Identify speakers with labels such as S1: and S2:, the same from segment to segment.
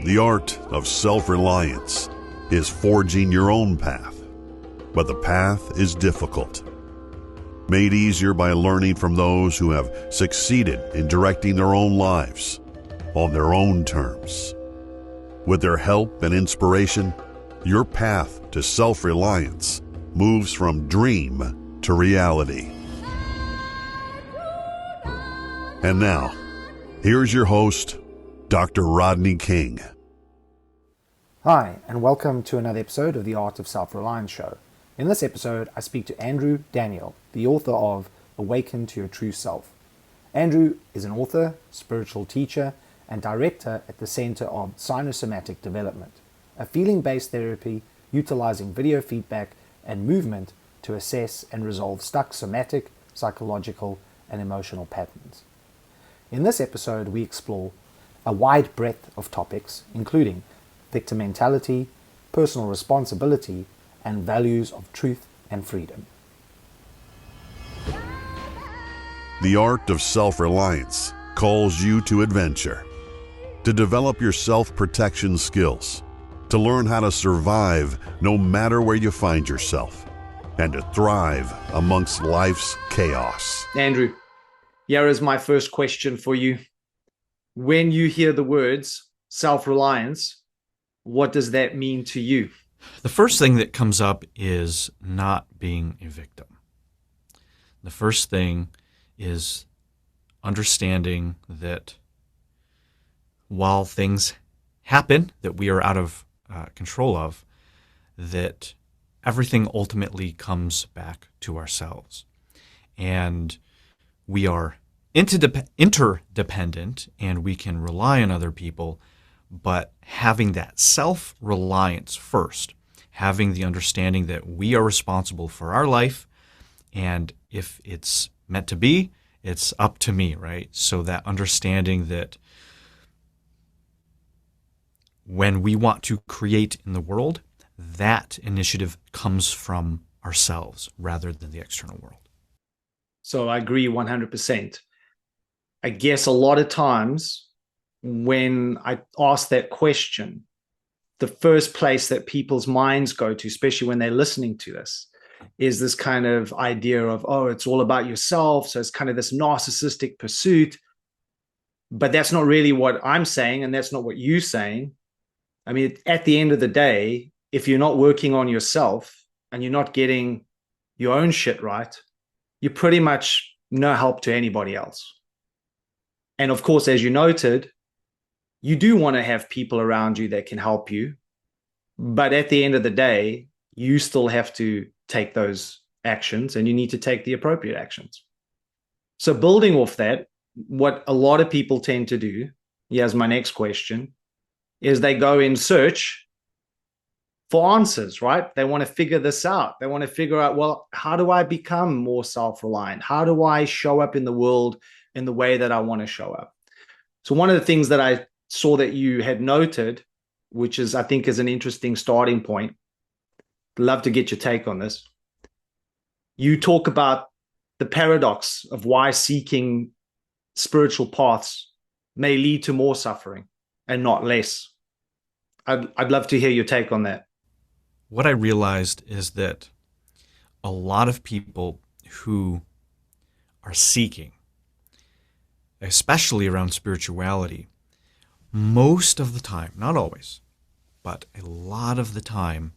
S1: The art of self-reliance is forging your own path, but the path is difficult. Made easier by learning from those who have succeeded in directing their own lives on their own terms. With their help and inspiration, your path to self-reliance moves from dream to reality. And now, here's your host, Dr. Rodney King.
S2: Hi, and welcome to another episode of the Art of Self-Reliance Show. In this episode, I speak to Andrew Daniel, the author of Awaken to Your True Self. Andrew is an author, spiritual teacher, and director at the Center of Cinesomatic Development, a feeling-based therapy utilizing video feedback and movement to assess and resolve stuck somatic, psychological, and emotional patterns. In this episode, we explore a wide breadth of topics, including victim mentality, personal responsibility, and values of truth and freedom.
S1: The art of self-reliance calls you to adventure, to develop your self-protection skills, to learn how to survive no matter where you find yourself, and to thrive amongst life's chaos.
S3: Andrew, here is my first question for you. When you hear the words self-reliance, what does that mean to you?
S4: The first thing that comes up is not being a victim. The first thing is understanding that while things happen that we are out of control of, that everything ultimately comes back to ourselves. And we are interdependent and we can rely on other people, but having that self-reliance first, having the understanding that we are responsible for our life, and if it's meant to be, it's up to me, right? So that understanding that when we want to create in the world, that initiative comes from ourselves rather than the external world.
S3: So I agree 100%. I guess a lot of times when I ask that question, the first place that people's minds go to, especially when they're listening to this, is this kind of idea of, oh, it's all about yourself. So it's kind of this narcissistic pursuit. But that's not really what I'm saying, and that's not what you're saying. I mean, at the end of the day, if you're not working on yourself and you're not getting your own shit right, you're pretty much no help to anybody else. And of course, as you noted, you do want to have people around you that can help you. But at the end of the day, you still have to take those actions and you need to take the appropriate actions. So building off that, what a lot of people tend to do, here's my next question, is they go in search for answers, right? They want to figure this out. They want to figure out, well, how do I become more self-reliant? How do I show up in the world in the way that I want to show up? So one of the things that I saw that you had noted, which is, I think, is an interesting starting point. Love to get your take on this. You talk about the paradox of why seeking spiritual paths may lead to more suffering and not less. I'd love to hear your take on that.
S4: What I realized is that a lot of people who are seeking, especially around spirituality, most of the time, not always, but a lot of the time,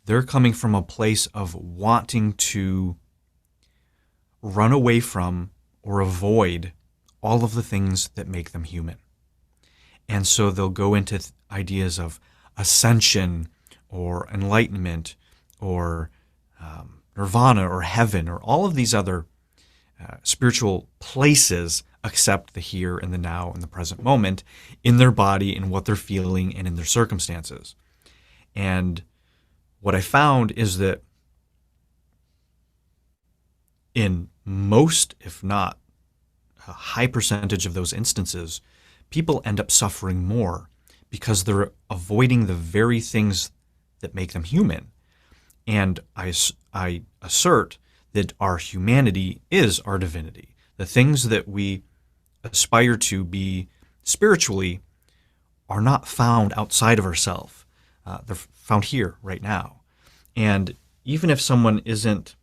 S4: they're coming from a place of wanting to run away from or avoid all of the things that make them human. And so they'll go into ideas of ascension or enlightenment or nirvana or heaven or all of these other spiritual places, accept the here and the now and the present moment in their body, in what they're feeling, and in their circumstances. And what I found is that in most, if not a high percentage of those instances, people end up suffering more because they're avoiding the very things that make them human. And I assert that our humanity is our divinity. The things that we aspire to be spiritually are not found outside of ourselves. They're found here right now. And even if someone isn't,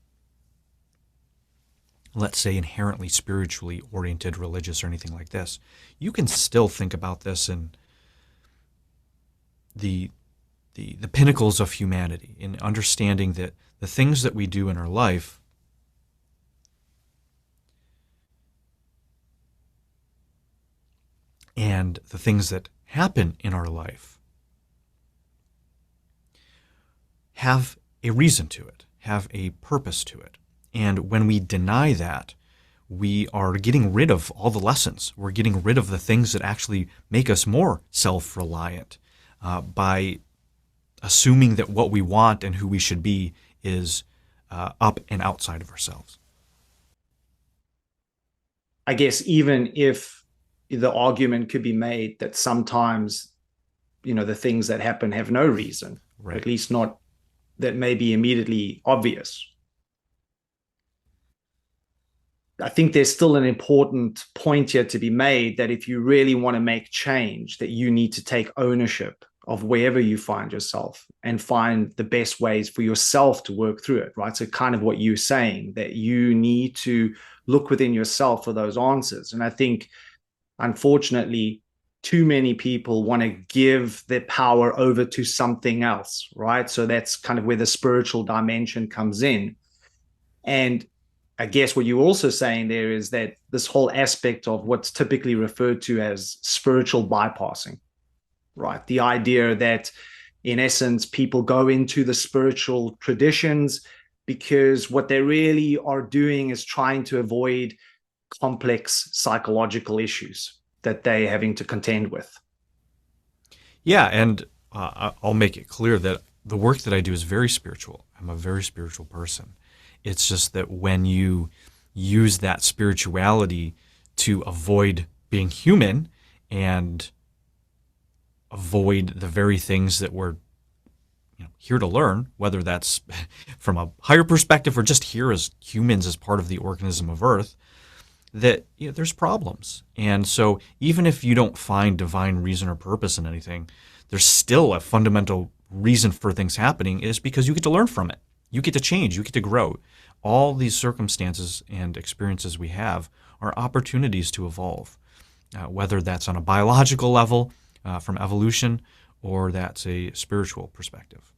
S4: let's say, inherently spiritually oriented, religious, or anything like this, you can still think about this in the pinnacles of humanity, in understanding that the things that we do in our life and the things that happen in our life have a reason to it, have a purpose to it. And when we deny that, we are getting rid of all the lessons. We're getting rid of the things that actually make us more self-reliant by assuming that what we want and who we should be is up and outside of ourselves.
S3: I guess even if the argument could be made that sometimes, the things that happen have no reason,
S4: Right.
S3: at least not that may be immediately obvious. I think there's still an important point here to be made, that if you really want to make change, that you need to take ownership of wherever you find yourself and find the best ways for yourself to work through it, right? So kind of what you're saying, that you need to look within yourself for those answers. And I think, unfortunately, too many people want to give their power over to something else, right? So that's kind of where the spiritual dimension comes in. And I guess what you're also saying there is that this whole aspect of what's typically referred to as spiritual bypassing, right? The idea that, in essence, people go into the spiritual traditions because what they really are doing is trying to avoid complex psychological issues that they're having to contend with.
S4: Yeah, and I'll make it clear that the work that I do is very spiritual. I'm a very spiritual person. It's just that when you use that spirituality to avoid being human and avoid the very things that we're here to learn, whether that's from a higher perspective or just here as humans as part of the organism of Earth, that there's problems. And so even if you don't find divine reason or purpose in anything, there's still a fundamental reason for things happening, is because you get to learn from it. You get to change. You get to grow. All these circumstances and experiences we have are opportunities to evolve, whether that's on a biological level from evolution, or that's a spiritual perspective.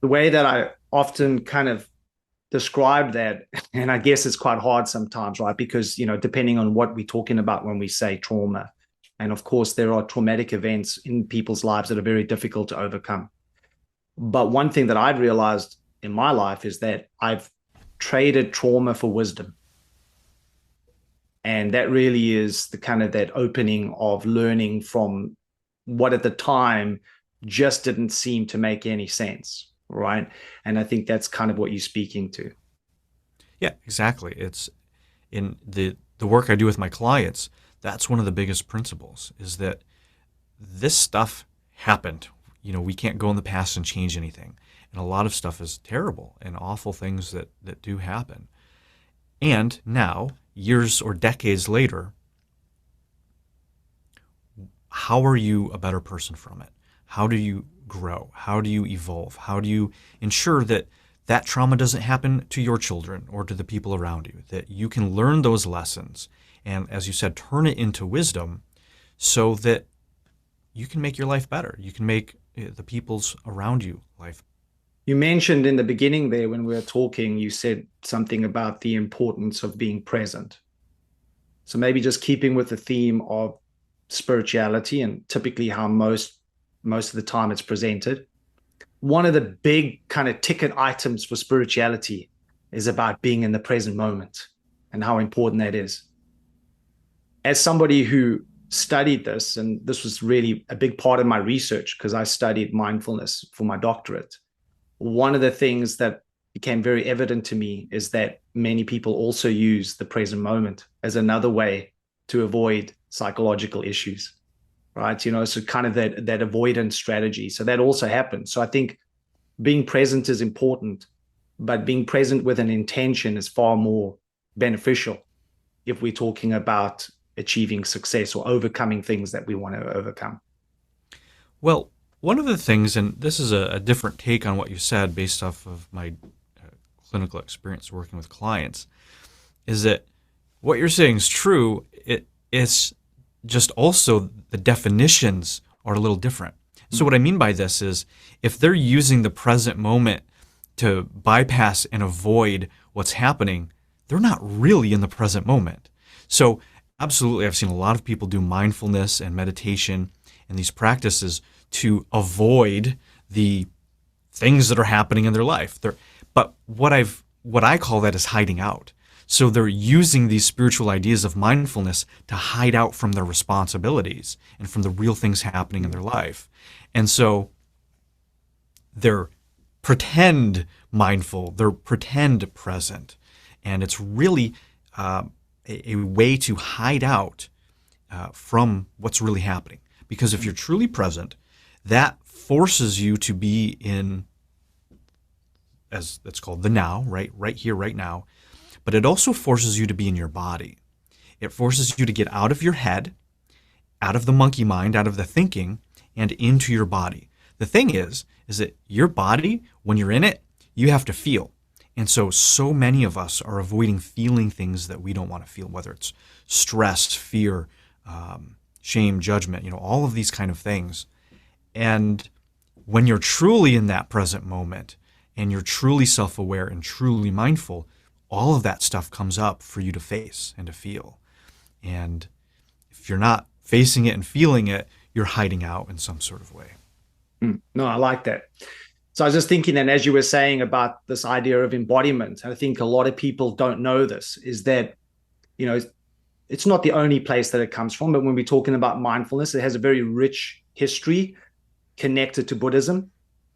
S3: The way that I often kind of describe that, and I guess it's quite hard sometimes, right? Because, depending on what we're talking about when we say trauma, and of course there are traumatic events in people's lives that are very difficult to overcome. But one thing that I've realized in my life is that I've traded trauma for wisdom. And that really is the kind of that opening of learning from what at the time just didn't seem to make any sense, right? And I think that's kind of what you're speaking to.
S4: Yeah, exactly. It's in the work I do with my clients, that's one of the biggest principles, is that this stuff happened. We can't go in the past and change anything. And a lot of stuff is terrible and awful things that do happen. And now, years or decades later, how are you a better person from it? How do you grow? How do you evolve? How do you ensure that that trauma doesn't happen to your children or to the people around you, that you can learn those lessons and, as you said, turn it into wisdom so that you can make your life better. You can make the people's around you life.
S3: You mentioned in the beginning there when we were talking, you said something about the importance of being present. So maybe just keeping with the theme of spirituality and typically how most of the time it's presented. One of the big kind of ticket items for spirituality is about being in the present moment and how important that is. As somebody who studied this, and this was really a big part of my research because I studied mindfulness for my doctorate, one of the things that became very evident to me is that many people also use the present moment as another way to avoid psychological issues, right? So kind of that avoidance strategy. So that also happens. So I think being present is important, but being present with an intention is far more beneficial if we're talking about achieving success or overcoming things that we want to overcome.
S4: Well, one of the things, and this is a different take on what you said based off of my clinical experience working with clients, is that what you're saying is true. It's just also the definitions are a little different. So what I mean by this is if they're using the present moment to bypass and avoid what's happening, they're not really in the present moment. So absolutely, I've seen a lot of people do mindfulness and meditation and these practices to avoid the things that are happening in their life. But what I call that is hiding out. So they're using these spiritual ideas of mindfulness to hide out from their responsibilities and from the real things happening in their life. And so they're pretend mindful, they're pretend present. And it's really a way to hide out from what's really happening. Because if you're truly present, that forces you to be in, as that's called, the now, right here, right now. But it also forces you to be in your body. It forces you to get out of your head, out of the monkey mind, out of the thinking, and into your body. The thing is that your body, when you're in it, you have to feel. And so many of us are avoiding feeling things that we don't want to feel, whether it's stress, fear, shame, judgment, all of these kind of things. And when you're truly in that present moment and you're truly self-aware and truly mindful, all of that stuff comes up for you to face and to feel. And if you're not facing it and feeling it, you're hiding out in some sort of way.
S3: No, I like that. So I was just thinking, and as you were saying about this idea of embodiment, I think a lot of people don't know this, is that, it's not the only place that it comes from, but when we're talking about mindfulness, it has a very rich history connected to Buddhism.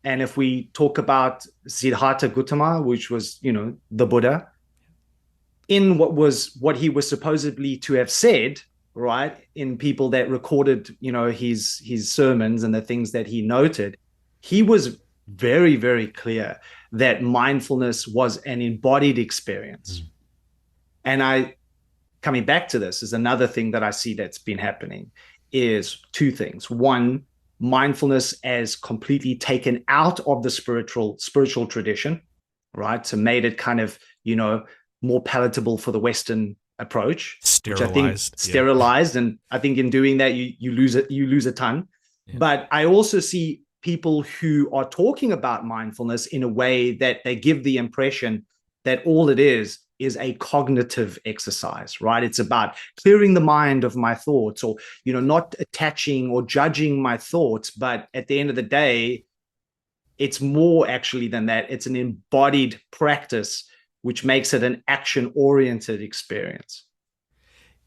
S3: And if we talk about Siddhartha Gautama, which was, the Buddha, in what he was supposedly to have said, right, in people that recorded, his sermons and the things that he noted, he was very, very clear that mindfulness was an embodied experience. And coming back to this is another thing that I see that's been happening is two things. One, mindfulness as completely taken out of the spiritual tradition, right? So made it kind of, more palatable for the Western approach, sterilized. And I think in doing that, you lose a ton. Yeah. But I also see people who are talking about mindfulness in a way that they give the impression that all it is a cognitive exercise, right? It's about clearing the mind of my thoughts, or, not attaching or judging my thoughts. But at the end of the day, it's more actually than that. It's an embodied practice, which makes it an action-oriented experience.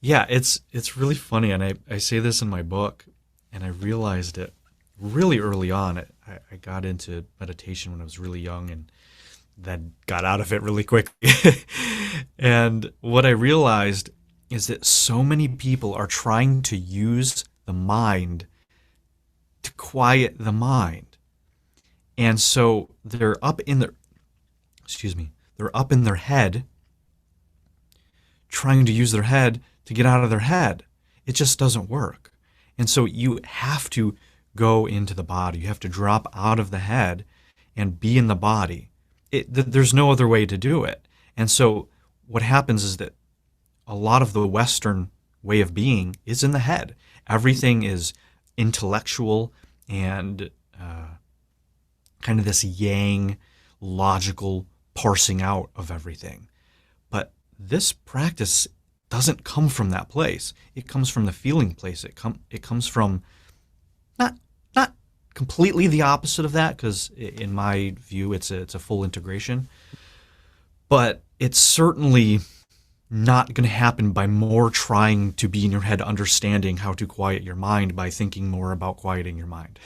S4: Yeah, it's really funny, and I say this in my book, and I realized it really early on. I got into meditation when I was really young, and then got out of it really quickly. And what I realized is that so many people are trying to use the mind to quiet the mind. And so they're up in their head, trying to use their head to get out of their head. It just doesn't work. And so you have to go into the body. You have to drop out of the head and be in the body. There's no other way to do it. And so what happens is that a lot of the Western way of being is in the head. Everything is intellectual and kind of this yang, logical parsing out of everything. But this practice doesn't come from that place. It comes from the feeling place. It comes from not completely the opposite of that, because in my view it's a full integration. But it's certainly not going to happen by more trying to be in your head, understanding how to quiet your mind by thinking more about quieting your mind.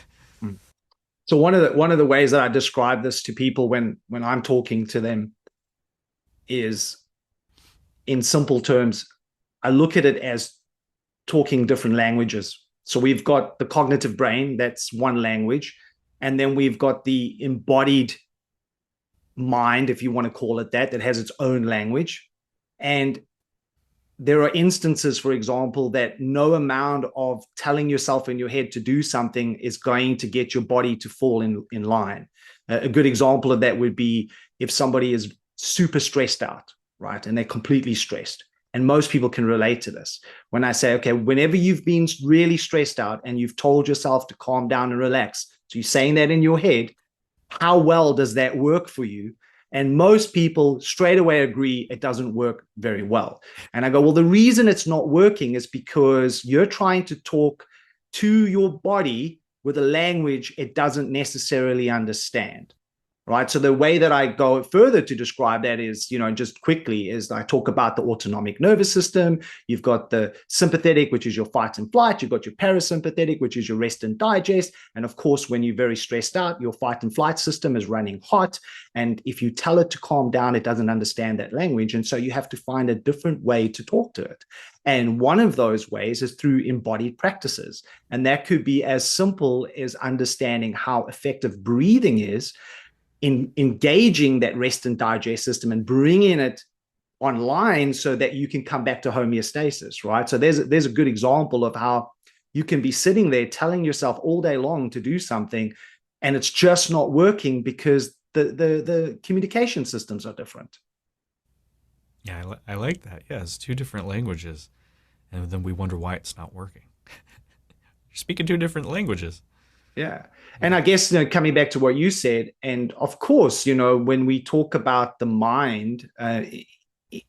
S3: So one of the ways that I describe this to people when I'm talking to them is, in simple terms, I look at it as talking different languages. So we've got the cognitive brain, that's one language, and then we've got the embodied mind, if you want to call it that has its own language. And there are instances, for example, that no amount of telling yourself in your head to do something is going to get your body to fall in line. A good example of that would be if somebody is super stressed out, right? And they're completely stressed. And most people can relate to this. When I say, okay, whenever you've been really stressed out and you've told yourself to calm down and relax, so you're saying that in your head, how well does that work for you? And most people straight away agree it doesn't work very well. And I go, well, the reason it's not working is because you're trying to talk to your body with a language it doesn't necessarily understand. Right. So the way that I go further to describe that is, just quickly, is I talk about the autonomic nervous system. You've got the sympathetic, which is your fight and flight. You've got your parasympathetic, which is your rest and digest. And of course, when you're very stressed out, your fight and flight system is running hot. And if you tell it to calm down, it doesn't understand that language. And so you have to find a different way to talk to it. And one of those ways is through embodied practices. And that could be as simple as understanding how effective breathing is, in engaging that rest and digest system and bringing it online so that you can come back to homeostasis, right? So there's a good example of how you can be sitting there telling yourself all day long to do something, and it's just not working because the communication systems are different.
S4: Yeah, I like that. Yeah, it's two different languages, and then we wonder why it's not working. You're speaking two different languages.
S3: Yeah. And I guess, coming back to what you said, and of course, when we talk about the mind,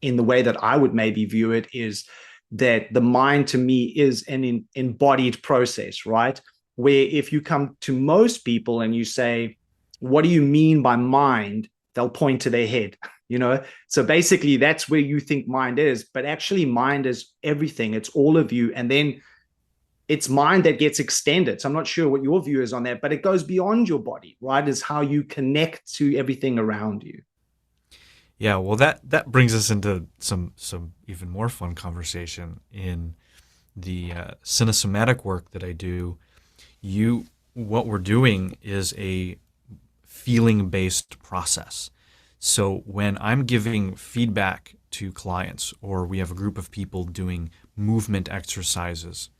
S3: in the way that I would maybe view it, is that the mind to me is an embodied process, right? Where if you come to most people and you say, what do you mean by mind? They'll point to their head, So basically that's where you think mind is, but actually mind is everything. It's all of you. And then it's mind that gets extended. So I'm not sure what your view is on that, but it goes beyond your body, right? Is how you connect to everything around you.
S4: Yeah, well, that brings us into some even more fun conversation in the cinesomatic work that I do. What we're doing is a feeling-based process. So when I'm giving feedback to clients, or we have a group of people doing movement exercises,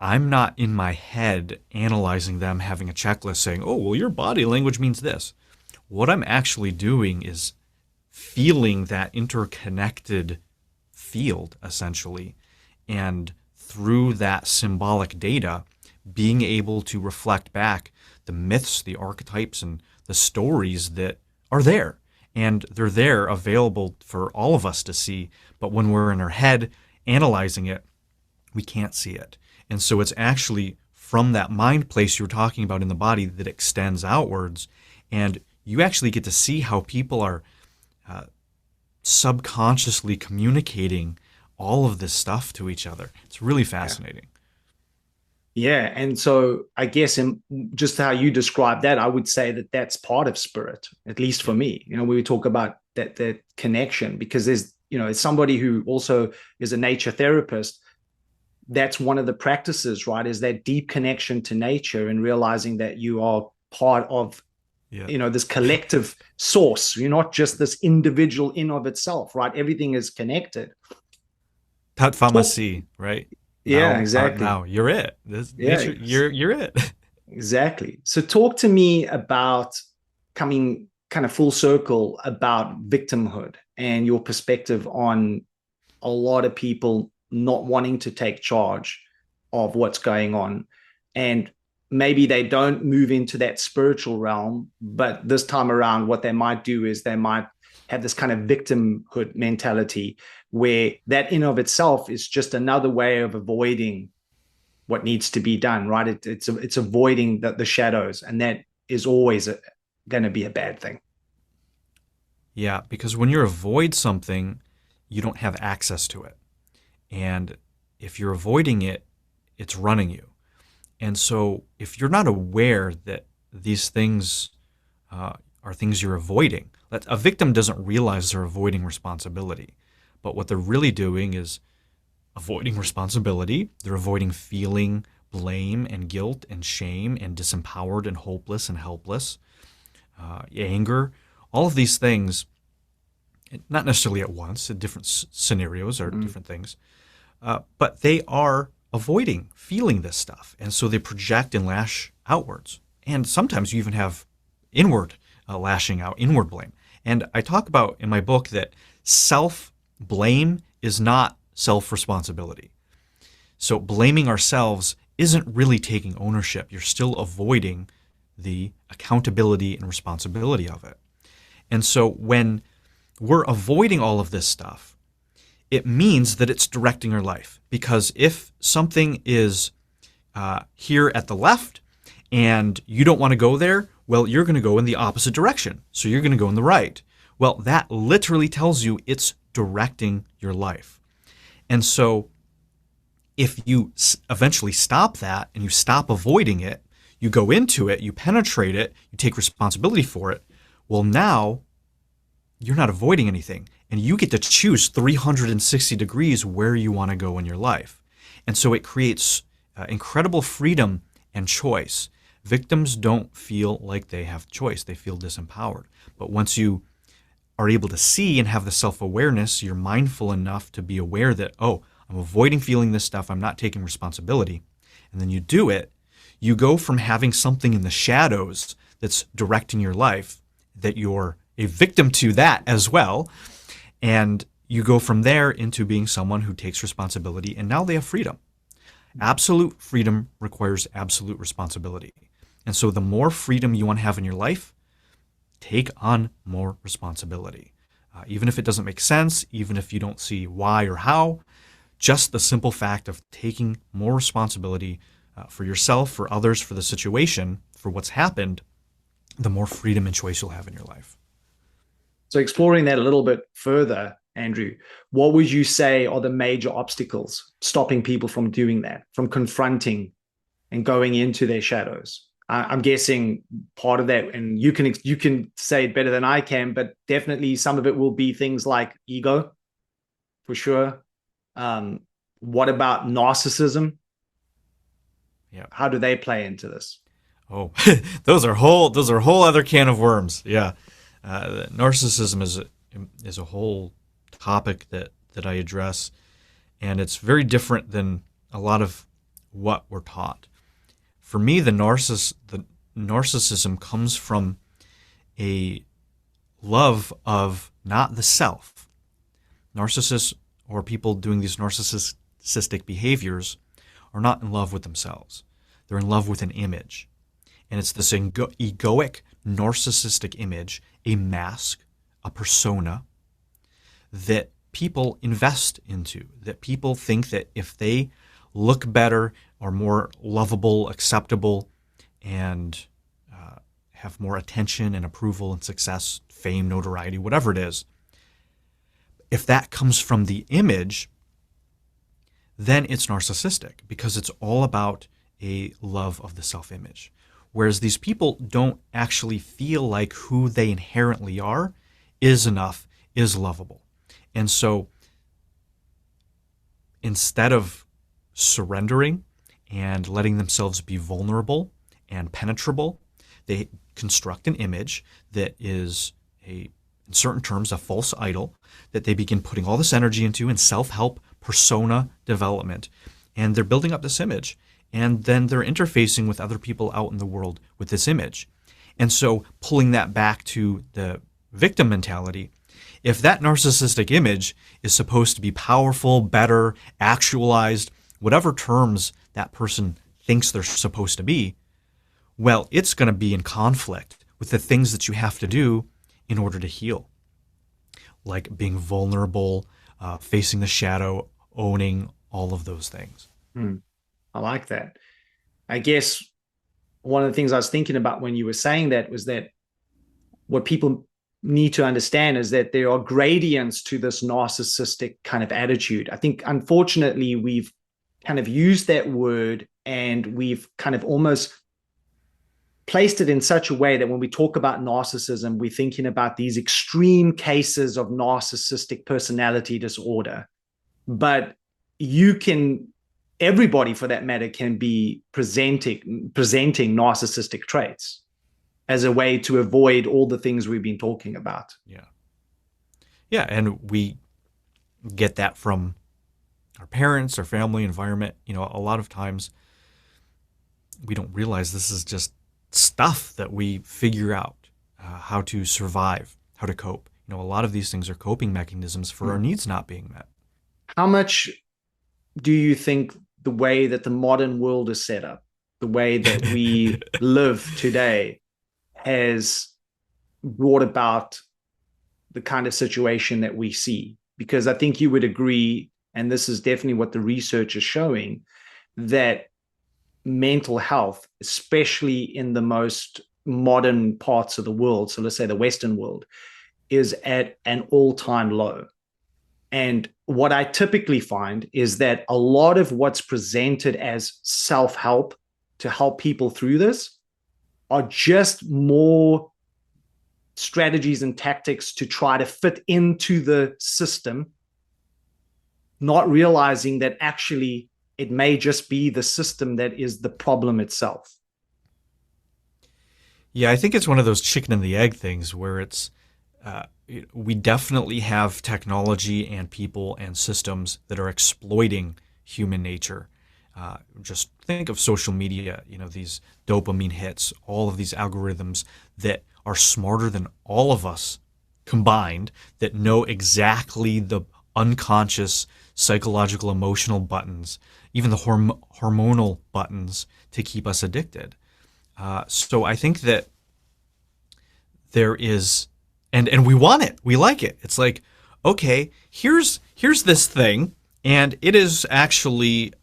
S4: I'm not in my head analyzing them, having a checklist saying, oh, well, your body language means this. What I'm actually doing is feeling that interconnected field, essentially, and through that symbolic data, being able to reflect back the myths, the archetypes, and the stories that are there. And they're there, available for all of us to see. But when we're in our head analyzing it, we can't see it. And so it's actually from that mind place you were talking about in the body that extends outwards. And you actually get to see how people are subconsciously communicating all of this stuff to each other. It's really fascinating.
S3: Yeah. And so I guess in just how you describe that, I would say that that's part of spirit, at least for me. We talk about that connection, because there's, as somebody who also is a nature therapist, that's one of the practices, right? Is that deep connection to nature and realizing that you are part of, this collective source. You're not just this individual in of itself, right? Everything is connected.
S4: Tat famasi, right?
S3: Yeah,
S4: now,
S3: exactly.
S4: Now you're it. Nature, you're it.
S3: Exactly. So talk to me about coming kind of full circle about victimhood and your perspective on a lot of people not wanting to take charge of what's going on. And maybe they don't move into that spiritual realm, but this time around, what they might do is they might have this kind of victimhood mentality where that in of itself is just another way of avoiding what needs to be done, right? It's avoiding the shadows, and that is always going to be a bad thing.
S4: Yeah, because when you avoid something, you don't have access to it. And if you're avoiding it, it's running you. And so if you're not aware that these things are things you're avoiding, a victim doesn't realize they're avoiding responsibility. But what they're really doing is avoiding responsibility. They're avoiding feeling blame and guilt and shame and disempowered and hopeless and helpless, anger. All of these things not necessarily at once, in different scenarios or different things, but they are avoiding feeling this stuff. And so they project and lash outwards. And sometimes you even have inward lashing out, inward blame. And I talk about in my book that self-blame is not self-responsibility. So blaming ourselves isn't really taking ownership. You're still avoiding the accountability and responsibility of it. And so when we're avoiding all of this stuff, it means that it's directing our life. Because if something is here at the left and you don't want to go there, well, you're going to go in the opposite direction. So you're going to go in the right. Well, that literally tells you it's directing your life. And so if you eventually stop that and you stop avoiding it, you go into it, you penetrate it, you take responsibility for it, well, now you're not avoiding anything. And you get to choose 360 degrees where you want to go in your life. And so it creates incredible freedom and choice. Victims don't feel like they have choice. They feel disempowered. But once you are able to see and have the self-awareness, you're mindful enough to be aware that, oh, I'm avoiding feeling this stuff. I'm not taking responsibility. And then you do it. You go from having something in the shadows that's directing your life, that you're a victim to that as well. And you go from there into being someone who takes responsibility, and now they have freedom. Absolute freedom requires absolute responsibility. And so the more freedom you want to have in your life, take on more responsibility. Even if it doesn't make sense, even if you don't see why or how, just the simple fact of taking more responsibility for yourself, for others, for the situation, for what's happened, the more freedom and choice you'll have in your life.
S3: So exploring that a little bit further, Andrew, what would you say are the major obstacles stopping people from doing that, from confronting and going into their shadows? I'm guessing part of that, and you can say it better than I can, but definitely some of it will be things like ego, for sure. What about narcissism?
S4: Yeah.
S3: How do they play into this?
S4: Oh, those are whole other can of worms. Yeah. Narcissism is a whole topic that I address, and it's very different than a lot of what we're taught. For me, the narcissism comes from a love of not the self. Narcissists, or people doing these narcissistic behaviors, are not in love with themselves. They're in love with an image. And it's this egoic, narcissistic image, a mask, a persona, that people invest into, that people think that if they look better, are more lovable, acceptable, and have more attention and approval and success, fame, notoriety, whatever it is, if that comes from the image, then it's narcissistic, because it's all about a love of the self-image. Whereas these people don't actually feel like who they inherently are is enough, is lovable. And so instead of surrendering and letting themselves be vulnerable and penetrable, they construct an image that is, in certain terms, a false idol that they begin putting all this energy into in self-help persona development. And they're building up this image. And then they're interfacing with other people out in the world with this image. And so pulling that back to the victim mentality, if that narcissistic image is supposed to be powerful, better, actualized, whatever terms that person thinks they're supposed to be, well, it's going to be in conflict with the things that you have to do in order to heal. Like being vulnerable, facing the shadow, owning all of those things.
S3: I like that. I guess one of the things I was thinking about when you were saying that was that what people need to understand is that there are gradients to this narcissistic kind of attitude. I think, unfortunately, we've kind of used that word and we've kind of almost placed it in such a way that when we talk about narcissism, we're thinking about these extreme cases of narcissistic personality disorder. But everybody for that matter can be presenting narcissistic traits as a way to avoid all the things we've been talking about.
S4: Yeah. Yeah, and we get that from our parents, our family, environment. A lot of times we don't realize this is just stuff that we figure out how to survive, how to cope. A lot of these things are coping mechanisms for our needs not being met.
S3: How much do you think the way that the modern world is set up, the way that we live today, has brought about the kind of situation that we see? Because I think you would agree, and this is definitely what the research is showing, that mental health, especially in the most modern parts of the world, so let's say the Western world, is at an all-time low. And what I typically find is that a lot of what's presented as self-help to help people through this are just more strategies and tactics to try to fit into the system, not realizing that actually it may just be the system that is the problem itself.
S4: Yeah, I think it's one of those chicken and the egg things where we definitely have technology and people and systems that are exploiting human nature. Just think of social media, these dopamine hits, all of these algorithms that are smarter than all of us combined, that know exactly the unconscious psychological, emotional buttons, even the hormonal buttons to keep us addicted. So I think that there is, and we want it, we like it. It's like, okay, here's this thing, and it is actually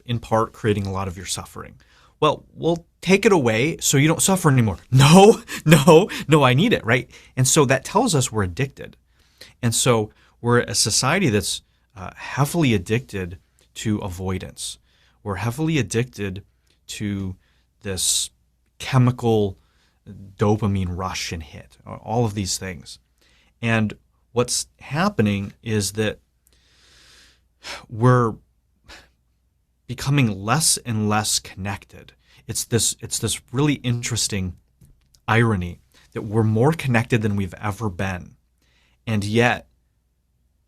S4: in part creating a lot of your suffering. Well, we'll take it away so you don't suffer anymore. No, I need it, right? And so that tells us we're addicted. And so we're a society that's heavily addicted to avoidance. We're heavily addicted to this chemical dopamine rush and hit, all of these things. And what's happening is that we're becoming less and less connected. It's this really interesting irony that we're more connected than we've ever been. And yet,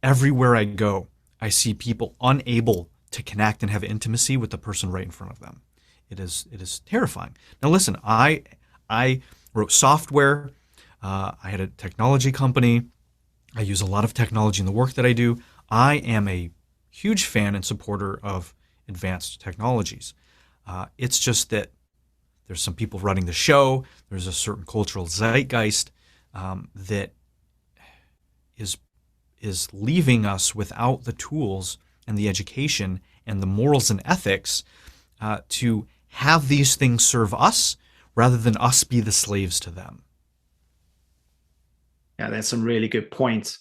S4: everywhere I go, I see people unable to connect and have intimacy with the person right in front of them. It is terrifying. Now listen, I wrote software. I had a technology company. I use a lot of technology in the work that I do. I am a huge fan and supporter of advanced technologies. It's just that there's some people running the show. There's a certain cultural zeitgeist that is leaving us without the tools and the education and the morals and ethics to have these things serve us rather than us be the slaves to them.
S3: Yeah, that's some really good points.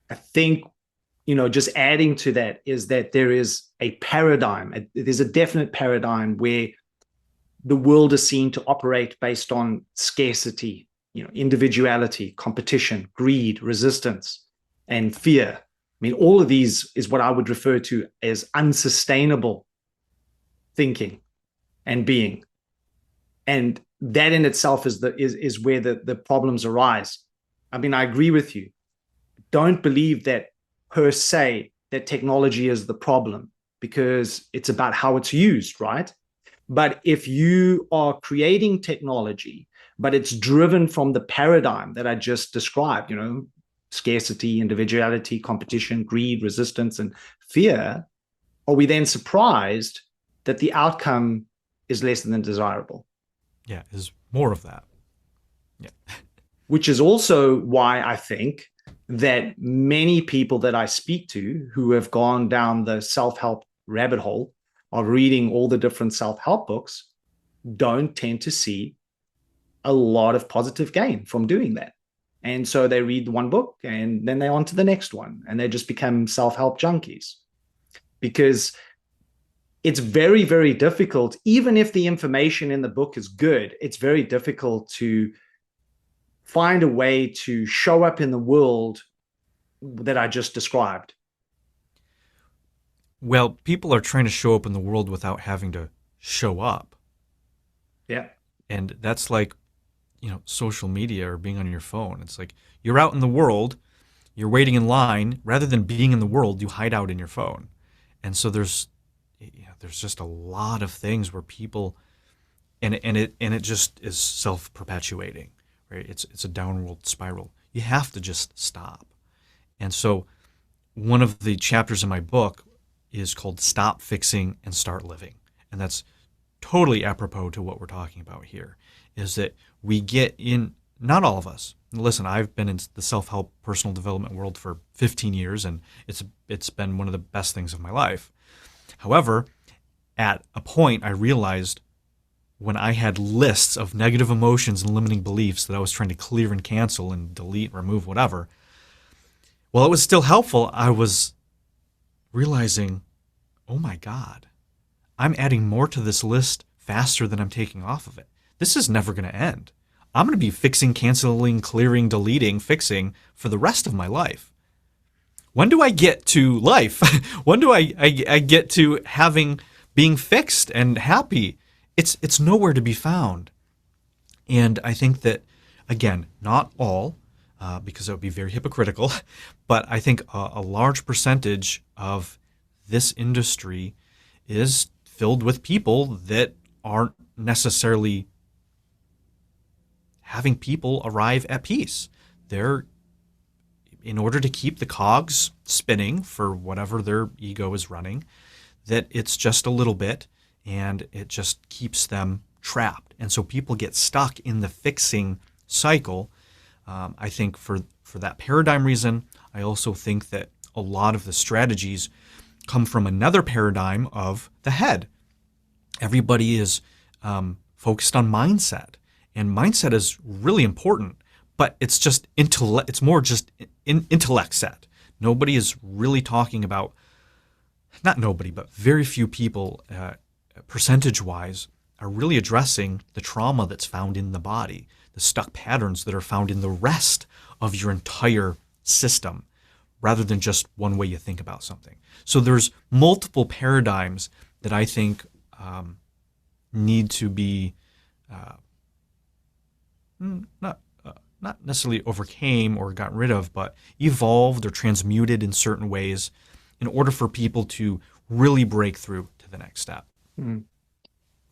S3: I think, just adding to that is that there is a paradigm. There's a definite paradigm where the world is seen to operate based on scarcity, individuality, competition, greed, resistance, and fear. I mean, all of these is what I would refer to as unsustainable thinking and being. And that in itself is where the problems arise. I mean, I agree with you. Don't believe that per se that technology is the problem, because it's about how it's used, right? But if you are creating technology, but it's driven from the paradigm that I just described, scarcity, individuality, competition, greed, resistance, and fear, are we then surprised that the outcome is less than desirable?
S4: Yeah, is more of that. Yeah.
S3: Which is also why I think that many people that I speak to who have gone down the self-help rabbit hole of reading all the different self-help books don't tend to see a lot of positive gain from doing that. And so they read one book and then they're on to the next one, and they just become self-help junkies. Because it's very, very difficult, even if the information in the book is good, it's very difficult to find a way to show up in the world that I just described.
S4: Well, people are trying to show up in the world without having to show up.
S3: Yeah.
S4: And that's like, social media or being on your phone. It's like you're out in the world, you're waiting in line, rather than being in the world, you hide out in your phone. And so there's just a lot of things where people, and it just is self-perpetuating, right? It's a downward spiral. You have to just stop. And so one of the chapters in my book is called Stop Fixing and Start Living. And that's totally apropos to what we're talking about here, is that we get in, not all of us. Listen, I've been in the self-help personal development world for 15 years, and it's been one of the best things of my life. However, at a point I realized when I had lists of negative emotions and limiting beliefs that I was trying to clear and cancel and delete, remove, whatever, while it was still helpful, I was realizing, oh my God, I'm adding more to this list faster than I'm taking off of it. This is never going to end. I'm going to be fixing, canceling, clearing, deleting, fixing for the rest of my life. When do I get to life? When do I get to being fixed and happy? It's nowhere to be found. And I think that, again, not all, because that would be very hypocritical, but I think a large percentage of this industry is filled with people that aren't necessarily having people arrive at peace. They're, in order to keep the cogs spinning for whatever their ego is running, that it's just a little bit and it just keeps them trapped. And so people get stuck in the fixing cycle. I think for that paradigm reason, I also think that a lot of the strategies come from another paradigm of the head. Everybody is focused on mindset, and mindset is really important, but it's just it's more just intellect set. Nobody is really talking about, not nobody, but very few people, percentage-wise, are really addressing the trauma that's found in the body, the stuck patterns that are found in the rest of your entire system, rather than just one way you think about something. So there's multiple paradigms that I think need to be not necessarily overcame or got rid of, but evolved or transmuted in certain ways in order for people to really break through to the next step.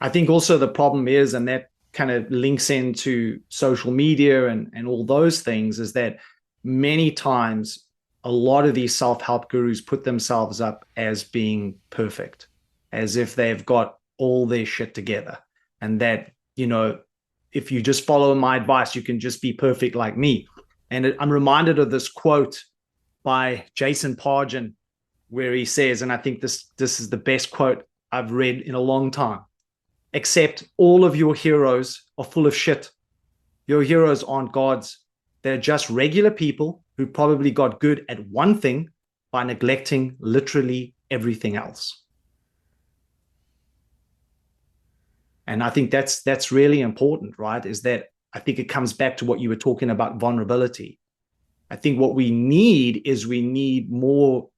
S3: I think also the problem is, and that kind of links into social media and all those things, is that many times a lot of these self-help gurus put themselves up as being perfect, as if they've got all their shit together. And that, if you just follow my advice, you can just be perfect like me. And I'm reminded of this quote by Jason Pargin, where he says, and I think this is the best quote I've read in a long time: "Except all of your heroes are full of shit. Your heroes aren't gods. They're just regular people who probably got good at one thing by neglecting literally everything else." And I think that's really important, right? Is that I think it comes back to what you were talking about, vulnerability. I think what we need more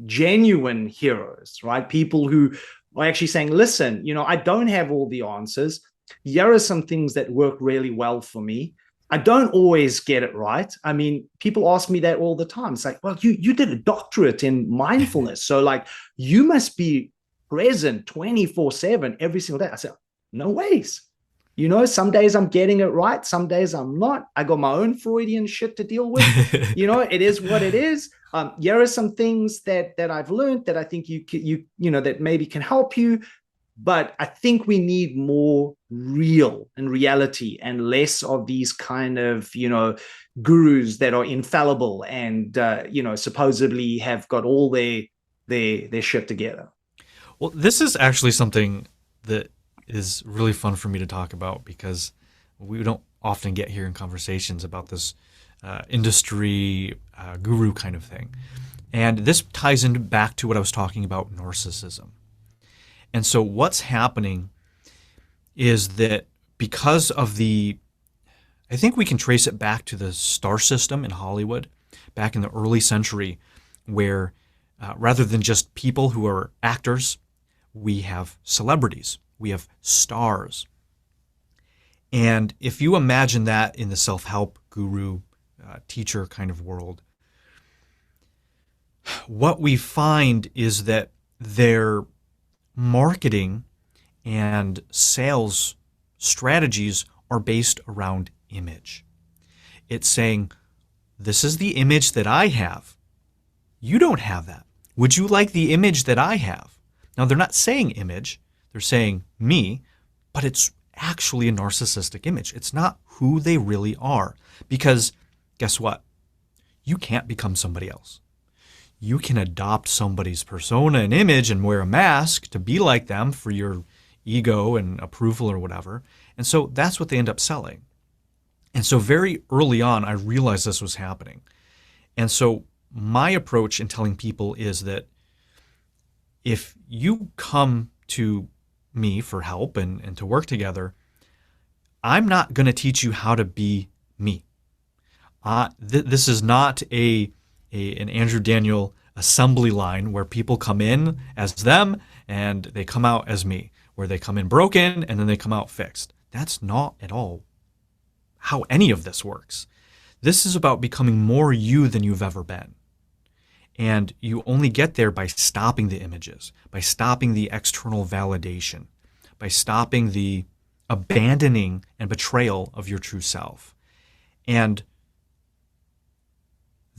S3: genuine heroes, right? People who are actually saying, listen, I don't have all the answers. Here are some things that work really well for me. I don't always get it right. I mean, people ask me that all the time. It's like, well, you did a doctorate in mindfulness. So like, you must be present 24/7 every single day. I said, no ways. Some days I'm getting it right. Some days I'm not. I got my own Freudian shit to deal with. It is what it is. Here are some things that I've learned that I think you that maybe can help you. But I think we need more real and reality and less of these kind of, gurus that are infallible and, supposedly have got all their shit together.
S4: Well, this is actually something that is really fun for me to talk about, because we don't often get here in conversations about this industry guru kind of thing. And this ties into back to what I was talking about, narcissism. And so what's happening is that because of I think we can trace it back to the star system in Hollywood back in the early century, where rather than just people who are actors, we have celebrities, we have stars. And if you imagine that in the self-help guru teacher kind of world, what we find is that their marketing and sales strategies are based around image. It's saying, this is the image that I have. You don't have that. Would you like the image that I have? Now, they're not saying image, they're saying me, but it's actually a narcissistic image. It's not who they really are. Because guess what? You can't become somebody else. You can adopt somebody's persona and image and wear a mask to be like them for your ego and approval or whatever. And so that's what they end up selling. And so very early on, I realized this was happening. And so my approach in telling people is that if you come to me for help and to work together, I'm not going to teach you how to be me. This is not an Andrew Daniel assembly line where people come in as them and they come out as me, where they come in broken and then they come out fixed. That's not at all how any of this works. This is about becoming more you than you've ever been. And you only get there by stopping the images, by stopping the external validation, by stopping the abandoning and betrayal of your true self. And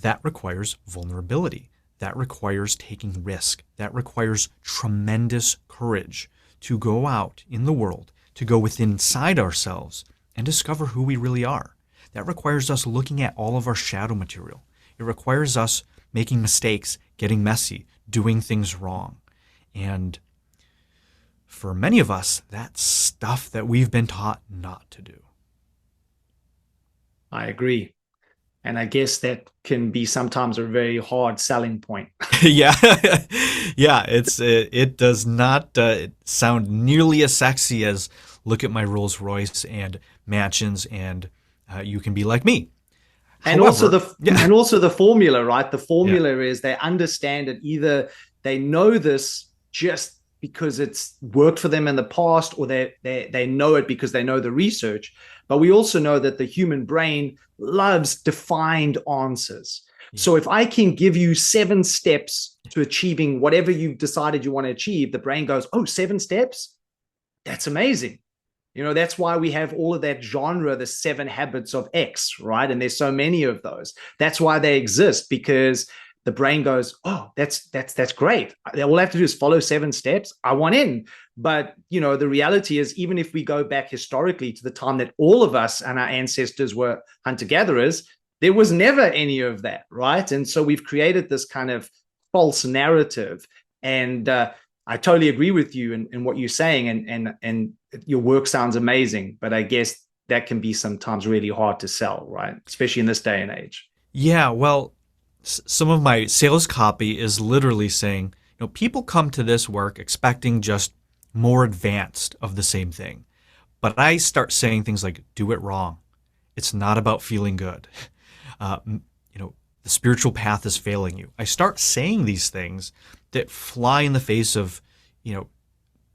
S4: that requires vulnerability. That requires taking risk. That requires tremendous courage to go out in the world, to go within inside ourselves and discover who we really are. That requires us looking at all of our shadow material. It requires us making mistakes, getting messy, doing things wrong. And for many of us, that's stuff that we've been taught not to do.
S3: I agree. And I guess that can be sometimes a very hard selling point.
S4: Yeah. Yeah, it does not sound nearly as sexy as look at my Rolls Royce and mansions and you can be like me.
S3: And
S4: However,
S3: also the formula, right? The formula is they understand it. Either they know this just because it's worked for them in the past, or they know it because they know the research. But we also know that the human brain loves defined answers. Yeah. So if I can give you 7 steps to achieving whatever you've decided you want to achieve, the brain goes, oh, 7 steps? That's amazing. You know, that's why we have all of that genre, the 7 habits of X, right? And there's so many of those. That's why they exist, because the brain goes, oh, that's great. All I have to do is follow 7 steps. I want in. But, you know, the reality is, even if we go back historically to the time that all of us and our ancestors were hunter-gatherers, there was never any of that, right? And so we've created this kind of false narrative. And I totally agree with you in what you're saying. And your work sounds amazing. But I guess that can be sometimes really hard to sell, right? Especially in this day and age.
S4: Yeah, well, some of my sales copy is literally saying, you know, people come to this work expecting just more advanced of the same thing. But I start saying things like, do it wrong. It's not about feeling good. You know, the spiritual path is failing you. I start saying these things that fly in the face of, you know,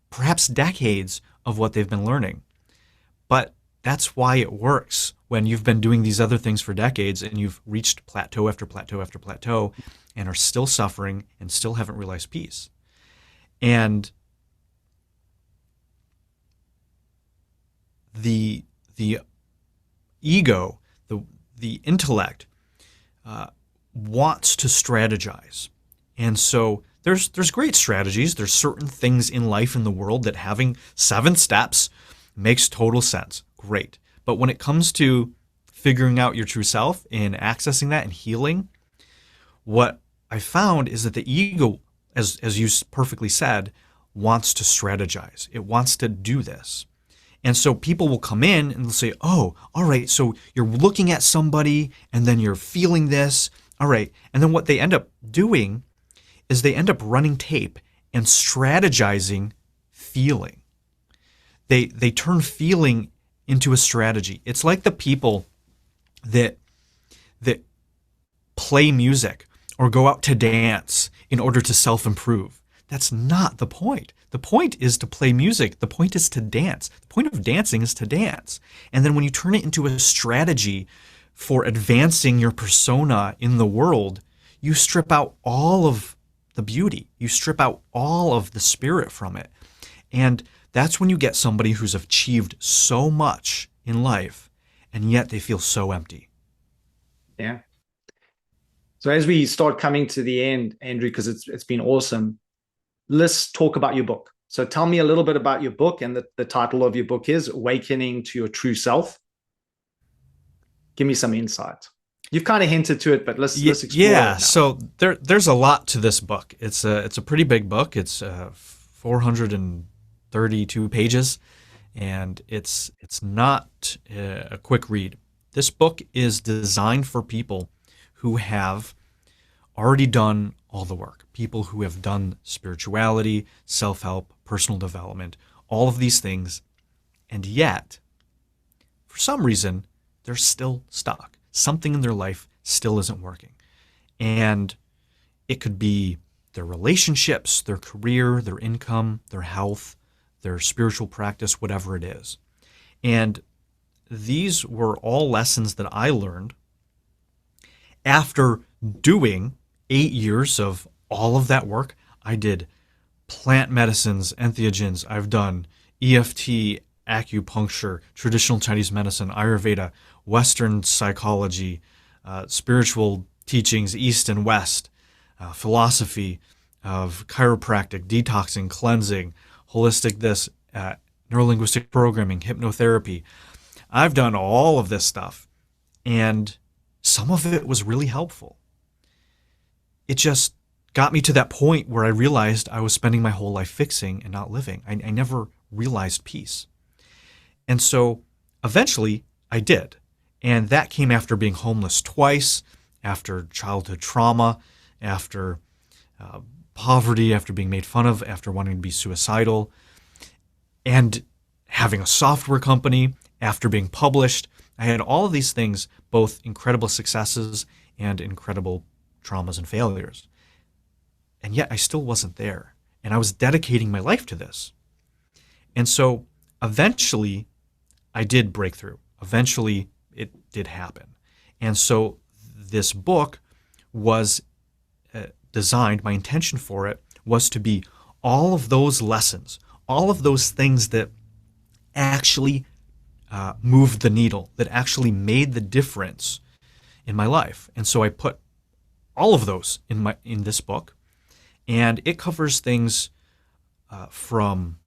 S4: perhaps decades of what they've been learning. But that's why it works when you've been doing these other things for decades and you've reached plateau after plateau after plateau and are still suffering and still haven't realized peace. And the ego, the intellect, wants to strategize. And so there's great strategies. There's certain things in life, in the world, that having 7 steps makes total sense. Great. But when it comes to figuring out your true self and accessing that and healing, what I found is that the ego, as you perfectly said, wants to strategize. It wants to do this. And so people will come in and they'll say, oh, all right, so you're looking at somebody and then you're feeling this. All right. And then what they end up doing is they end up running tape and strategizing feeling. They turn feeling into a strategy. It's like the people that play music or go out to dance in order to self-improve. That's not the point. The point is to play music. The point is to dance. The point of dancing is to dance. And then when you turn it into a strategy for advancing your persona in the world, you strip out all of the beauty. You strip out all of the spirit from it. And that's when you get somebody who's achieved so much in life, and yet they feel so empty.
S3: Yeah. So as we start coming to the end, Andrew, because it's been awesome, let's talk about your book. So tell me a little bit about your book, and the title of your book is Awakening to Your True Self. Give me some insight. You've kind of hinted to it, but let's explore it now.
S4: So there's a lot to this book. It's a pretty big book. It's 432 pages, and it's not a quick read. This book is designed for people who have already done all the work, people who have done spirituality, self-help, personal development, all of these things, and yet, for some reason, they're still stuck. Something in their life still isn't working. And it could be their relationships, their career, their income, their health, their spiritual practice, whatever it is. And these were all lessons that I learned after doing 8 years of all of that work. I did plant medicines, entheogens. I've done EFT, acupuncture, traditional Chinese medicine, Ayurveda, Western psychology, spiritual teachings, East and West, philosophy of chiropractic, detoxing, cleansing, holistic this, neurolinguistic programming, hypnotherapy. I've done all of this stuff, and some of it was really helpful. It just got me to that point where I realized I was spending my whole life fixing and not living. I never realized peace. And so eventually I did. And that came after being homeless twice, after childhood trauma, after poverty, after being made fun of, after wanting to be suicidal, and having a software company, after being published. I had all of these things, both incredible successes and incredible traumas and failures. And yet I still wasn't there. And I was dedicating my life to this. And so eventually I did break through. Eventually it did happen. And so this book was designed, my intention for it was to be all of those lessons, all of those things that actually moved the needle, that actually made the difference in my life. And so I put all of those in this book, and it covers things from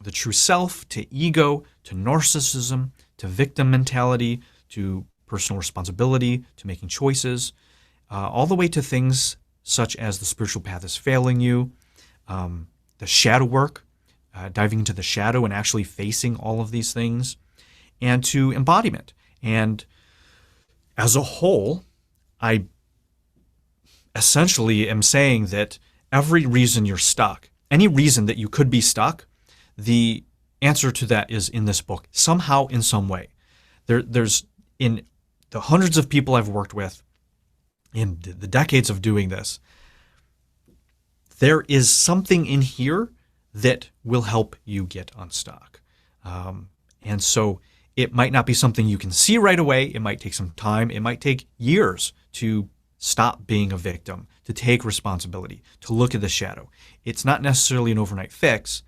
S4: the true self to ego to narcissism to victim mentality to personal responsibility to making choices, all the way to things such as the spiritual path is failing you, the shadow work, diving into the shadow and actually facing all of these things, and to embodiment. And as a whole, I essentially am saying that every reason you're stuck, any reason that you could be stuck, the answer to that is in this book, somehow, in some way. There's in the hundreds of people I've worked with, in the decades of doing this, there is something in here that will help you get unstuck. And so it might not be something you can see right away. It might take some time. It might take years to stop being a victim, to take responsibility, to look at the shadow. It's not necessarily an overnight fix,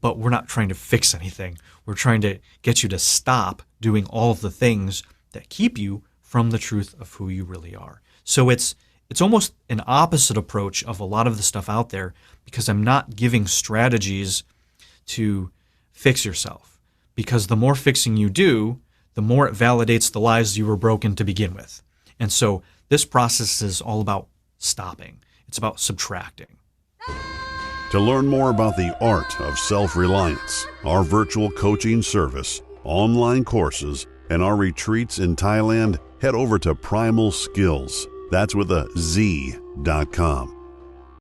S4: but we're not trying to fix anything. We're trying to get you to stop doing all of the things that keep you from the truth of who you really are. So it's almost an opposite approach of a lot of the stuff out there, because I'm not giving strategies to fix yourself. Because the more fixing you do, the more it validates the lies you were broken to begin with. And so this process is all about stopping. It's about subtracting.
S1: To learn more about the art of self-reliance, our virtual coaching service, online courses, and our retreats in Thailand, head over to Primal Skills. That's with a Z.com.